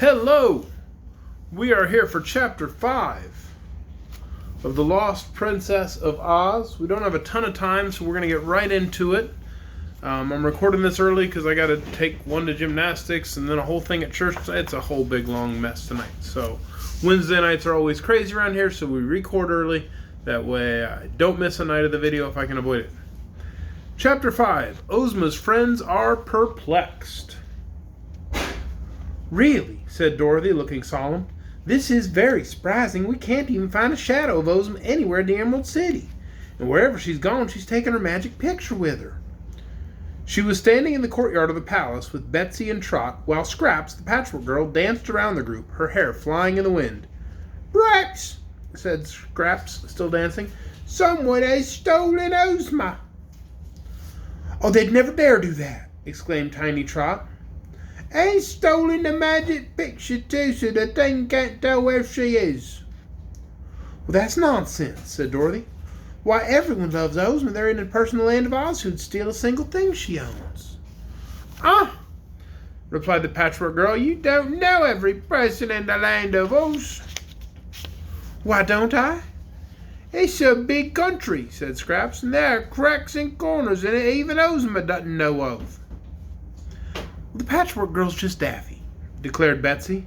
Hello! We are here for Chapter 5 of The Lost Princess of Oz. We don't have a ton of time, so we're going to get right into it. I'm recording this early because I got to take one to gymnastics and then a whole thing at church. It's a whole big long mess tonight. So Wednesday nights are always crazy around here, so we record early. That way I don't miss a night of the video if I can avoid it. Chapter 5, Ozma's friends are perplexed. "Really," said Dorothy, looking solemn. "This is very surprising. We can't even find a shadow of Ozma anywhere in the Emerald City. And wherever she's gone, she's taken her magic picture with her." She was standing in the courtyard of the palace with Betsy and Trot, while Scraps, the patchwork girl, danced around the group, her hair flying in the wind. "Perhaps," said Scraps, still dancing, "someone has stolen Ozma." "Oh, they'd never dare do that," exclaimed Tiny Trot. "And stolen the magic picture too, so the thing can't tell where she is." "Well, that's nonsense," said Dorothy. "Why, everyone loves Ozma. There isn't a person in the land of Oz who'd steal a single thing she owns." "Ah," replied the patchwork girl, "you don't know every person in the land of Oz." "Why don't I?" "It's a big country," said Scraps, "and there are cracks and corners in it even Ozma doesn't know of." "Well, the patchwork girl's just daffy," declared Betsy.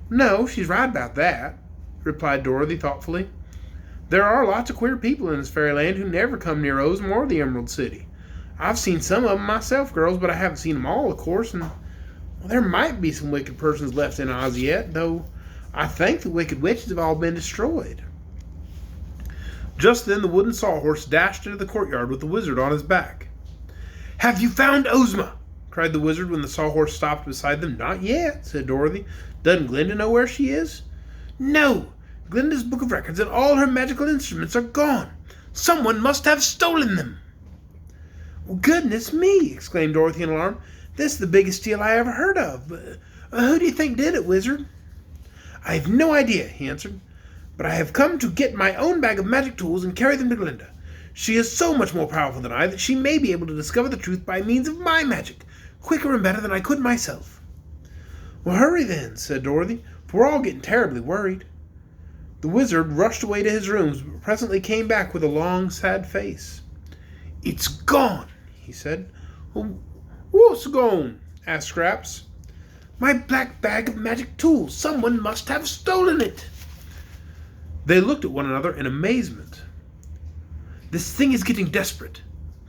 "No, she's right about that," replied Dorothy thoughtfully. "There are lots of queer people in this fairyland who never come near Ozma or the Emerald City. I've seen some of them myself, girls, but I haven't seen them all, of course, and there might be some wicked persons left in Oz yet, though I think the wicked witches have all been destroyed." Just then the wooden sawhorse dashed into the courtyard with the wizard on his back. "Have you found Ozma?" cried the wizard when the sawhorse stopped beside them. "Not yet," said Dorothy. "Doesn't Glinda know where she is?" "No. Glinda's book of records and all her magical instruments are gone. Someone must have stolen them." "Well, goodness me!" exclaimed Dorothy in alarm. "This is the biggest steal I ever heard of. Who do you think did it, wizard?" "I have no idea," he answered. "But I have come to get my own bag of magic tools and carry them to Glinda. She is so much more powerful than I that she may be able to discover the truth by means of my magic, quicker and better than I could myself." "Well, hurry then," said Dorothy, "for we're all getting terribly worried." The wizard rushed away to his rooms, but presently came back with a long, sad face. "It's gone," he said. "What's gone?" asked Scraps. "My black bag of magic tools. Someone must have stolen it." They looked at one another in amazement. "This thing is getting desperate,"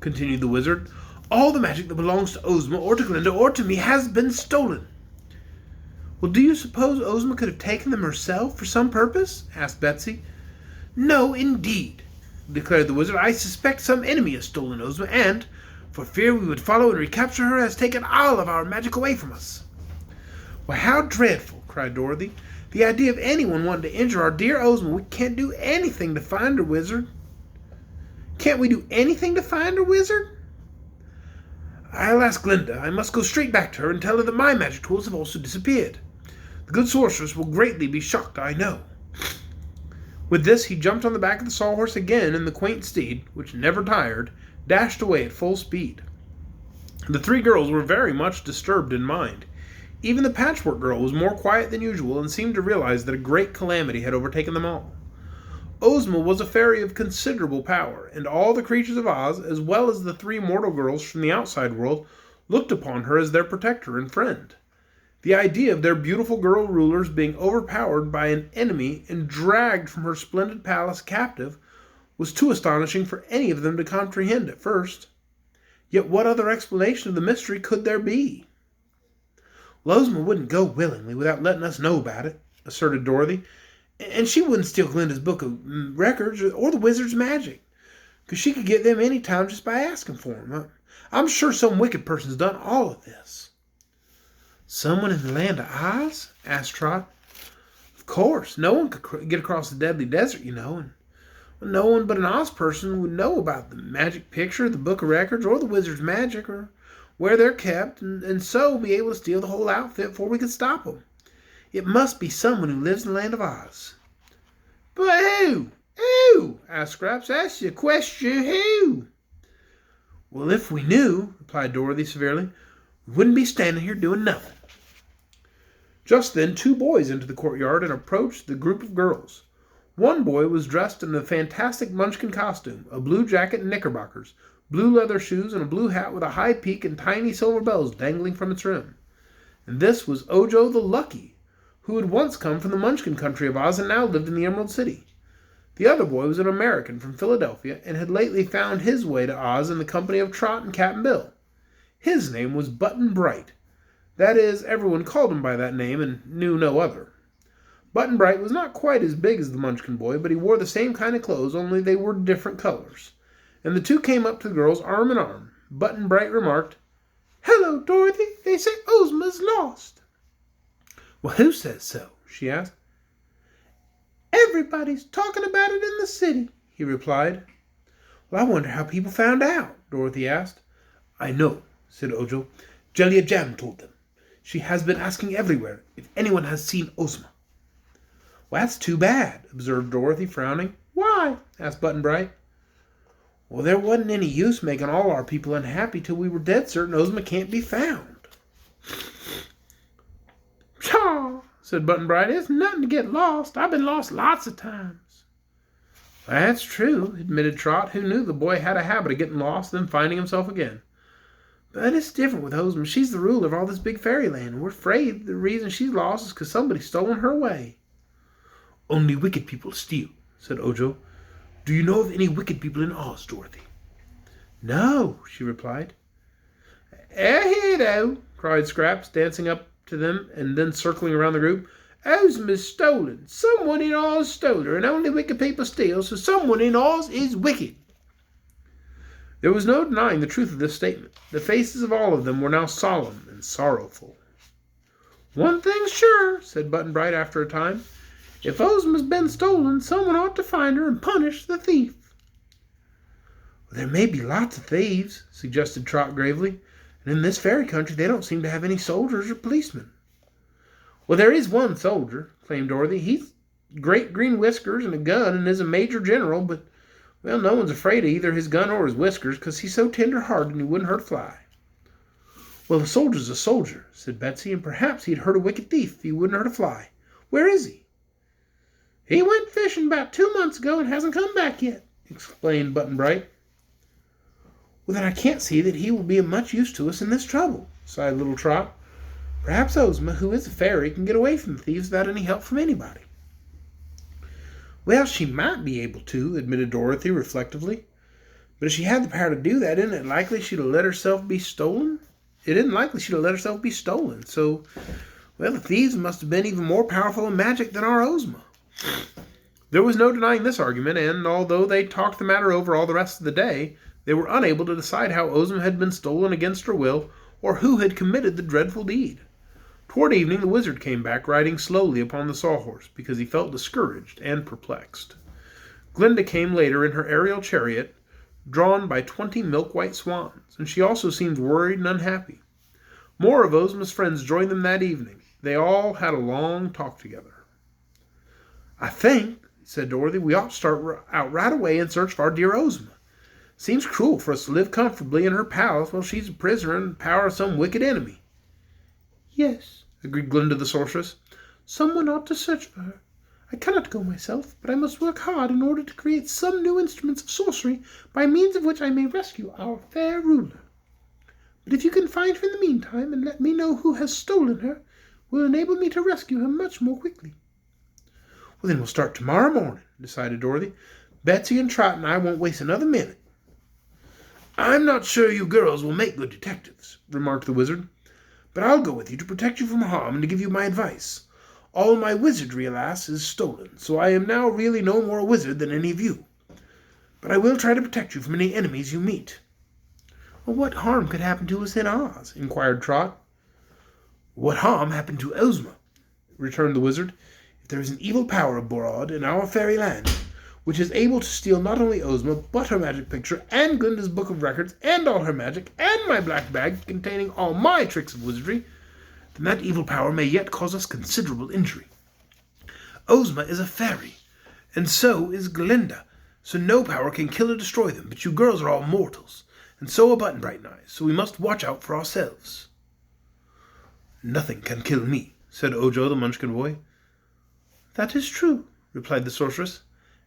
continued the wizard. "All the magic that belongs to Ozma or to Glinda or to me has been stolen." "Well, do you suppose Ozma could have taken them herself for some purpose?" asked Betsy. "No, indeed," declared the wizard. "I suspect some enemy has stolen Ozma, and, for fear we would follow and recapture her, has taken all of our magic away from us." "Why, how dreadful!" cried Dorothy. "The idea of anyone wanting to injure our dear Ozma. We can't do anything to find her, wizard." "Can't we do anything to find her, wizard?" "I'll ask Glinda. I must go straight back to her and tell her that my magic tools have also disappeared. The good sorceress will greatly be shocked, I know." With this, he jumped on the back of the sawhorse again, and the quaint steed, which never tired, dashed away at full speed. The three girls were very much disturbed in mind. Even the patchwork girl was more quiet than usual and seemed to realize that a great calamity had overtaken them all. Ozma was a fairy of considerable power, and all the creatures of Oz, as well as the three mortal girls from the outside world, looked upon her as their protector and friend. The idea of their beautiful girl rulers being overpowered by an enemy and dragged from her splendid palace captive was too astonishing for any of them to comprehend at first. Yet what other explanation of the mystery could there be? "Well, Ozma wouldn't go willingly without letting us know about it," asserted Dorothy. "And she wouldn't steal Glinda's book of records or the wizard's magic, because she could get them any time just by asking for them. I'm sure some wicked person's done all of this." "Someone in the land of Oz?" asked Trot. "Of course. No one could get across the deadly desert, you know, and no one but an Oz person would know about the magic picture, the book of records, or the wizard's magic, or where they're kept, and so be able to steal the whole outfit before we could stop them. It must be someone who lives in the land of Oz." "But who? Who?" asked Scraps. "That's the question. Who?" "Well, if we knew," replied Dorothy severely, "we wouldn't be standing here doing nothing." Just then 2 boys entered the courtyard and approached the group of girls. One boy was dressed in a fantastic Munchkin costume, a blue jacket and knickerbockers, blue leather shoes, and a blue hat with a high peak and tiny silver bells dangling from its rim. And this was Ojo the Lucky, who had once come from the Munchkin country of Oz and now lived in the Emerald City. The other boy was an American from Philadelphia and had lately found his way to Oz in the company of Trot and Cap'n Bill. His name was Button-Bright. That is, everyone called him by that name and knew no other. Button-Bright was not quite as big as the Munchkin boy, but he wore the same kind of clothes, only they were different colors. And the 2 came up to the girls arm in arm. Button-Bright remarked, "Hello, Dorothy. They say Ozma's lost." "Well, who says so?" she asked. "Everybody's talking about it in the city," he replied. "Well, I wonder how people found out," Dorothy asked. "I know," said Ojo. "Jellia Jam told them. She has been asking everywhere if anyone has seen Ozma." "Well, that's too bad," observed Dorothy, frowning. "Why?" asked Button-Bright. "Well, there wasn't any use making all our people unhappy till we were dead certain Ozma can't be found." "Pshaw," said Button-Bright. "It's nothing to get lost. I've been lost lots of times." "That's true," admitted Trot, who knew the boy had a habit of getting lost and then finding himself again. "But it's different with Ozma. She's the ruler of all this big fairyland, and we're afraid the reason she's lost is because somebody's stolen her away." "Only wicked people steal," said Ojo. "Do you know of any wicked people in Oz, Dorothy?" "No," she replied. "Here, though," cried Scraps, dancing up to them and then circling around the group. "Ozma's stolen. Someone in Oz stole her, and only wicked people steal, so someone in Oz is wicked." There was no denying the truth of this statement. The faces of all of them were now solemn and sorrowful. "One thing's sure," said Button-Bright after a time. "If Ozma's been stolen, someone ought to find her and punish the thief." "Well, there may be lots of thieves," suggested Trot gravely. "And in this fairy country they don't seem to have any soldiers or policemen." "Well, there is one soldier," claimed Dorothy. "He's great green whiskers and a gun and is a major general, but, well, no one's afraid of either his gun or his whiskers because he's so tender-hearted and he wouldn't hurt a fly." "Well, a soldier's a soldier," said Betsy, "and perhaps he'd hurt a wicked thief if he wouldn't hurt a fly. Where is he?" "He went fishing about 2 months ago and hasn't come back yet," explained Button-Bright. "Well, then I can't see that he will be of much use to us in this trouble," sighed little Trot. "Perhaps Ozma, who is a fairy, can get away from the thieves without any help from anybody." "Well, she might be able to," admitted Dorothy reflectively. "But if she had the power to do that, isn't it likely she'd have let herself be stolen? It isn't likely she'd have let herself be stolen. So, well, the thieves must have been even more powerful in magic than our Ozma." There was no denying this argument, and although they talked the matter over all the rest of the day, they were unable to decide how Ozma had been stolen against her will, or who had committed the dreadful deed. Toward evening the wizard came back, riding slowly upon the sawhorse, because he felt discouraged and perplexed. Glinda came later in her aerial chariot, drawn by 20 milk-white swans, and she also seemed worried and unhappy. More of Ozma's friends joined them that evening. They all had a long talk together. "I think," said Dorothy, "we ought to start out right away in search of our dear Ozma. Seems cruel for us to live comfortably in her palace while she's a prisoner in the power of some wicked enemy." "Yes," agreed Glinda the sorceress. "Someone ought to search for her. I cannot go myself, but I must work hard in order to create some new instruments of sorcery by means of which I may rescue our fair ruler. But if you can find her in the meantime and let me know who has stolen her, will enable me to rescue her much more quickly." "Well, then we'll start tomorrow morning," decided Dorothy. "Betsy and Trot and I won't waste another minute." "I'm not sure you girls will make good detectives," remarked the wizard. "But I'll go with you to protect you from harm and to give you my advice. All my wizardry, alas, is stolen, so I am now really no more a wizard than any of you. But I will try to protect you from any enemies you meet." "Well, what harm could happen to us in Oz?" inquired Trot. "What harm happened to Ozma?" returned the wizard. "If there is an evil power abroad in our fairyland, which is able to steal not only Ozma, but her magic picture, and Glinda's book of records, and all her magic, and my black bag containing all my tricks of wizardry, then that evil power may yet cause us considerable injury. Ozma is a fairy, and so is Glinda, so no power can kill or destroy them, but you girls are all mortals, and so are Button-Bright and I, so we must watch out for ourselves." "Nothing can kill me," said Ojo, the Munchkin boy. That is true, replied the sorceress,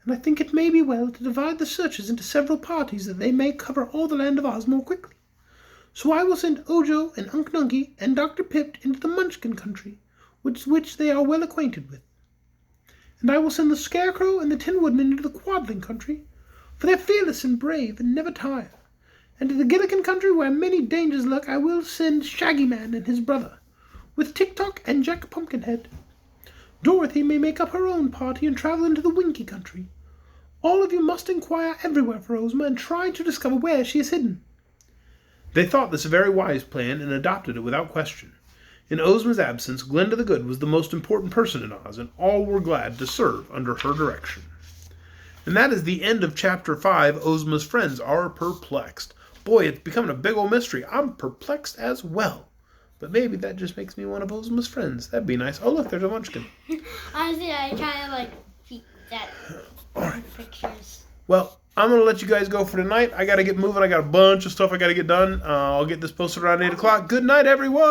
and I think it may be well to divide the searches into several parties that they may cover all the land of Oz more quickly. So I will send Ojo and Unc Nunkie and Dr. Pipt into the Munchkin country, which they are well acquainted with. And I will send the Scarecrow and the Tin Woodman into the Quadling country, for they are fearless and brave and never tire. And to the Gillikin country, where many dangers lurk, I will send Shaggy Man and his brother, with Tik-Tok and Jack Pumpkinhead. Dorothy may make up her own party and travel into the Winky country. All of you must inquire everywhere for Ozma and try to discover where she is hidden. They thought this a very wise plan and adopted it without question. In Ozma's absence, Glinda the Good was the most important person in Oz, and all were glad to serve under her direction. And that is the end of Chapter 5, Ozma's Friends Are Perplexed. Boy, it's becoming a big old mystery. I'm perplexed as well. But maybe that just makes me one of Ozma's friends. That'd be nice. Oh, look, there's a munchkin. Honestly, I kind of that. All right. Pictures. Well, I'm going to let you guys go for tonight. I got to get moving. I got a bunch of stuff I got to get done. I'll get this posted around 8 o'clock. Good night, everyone.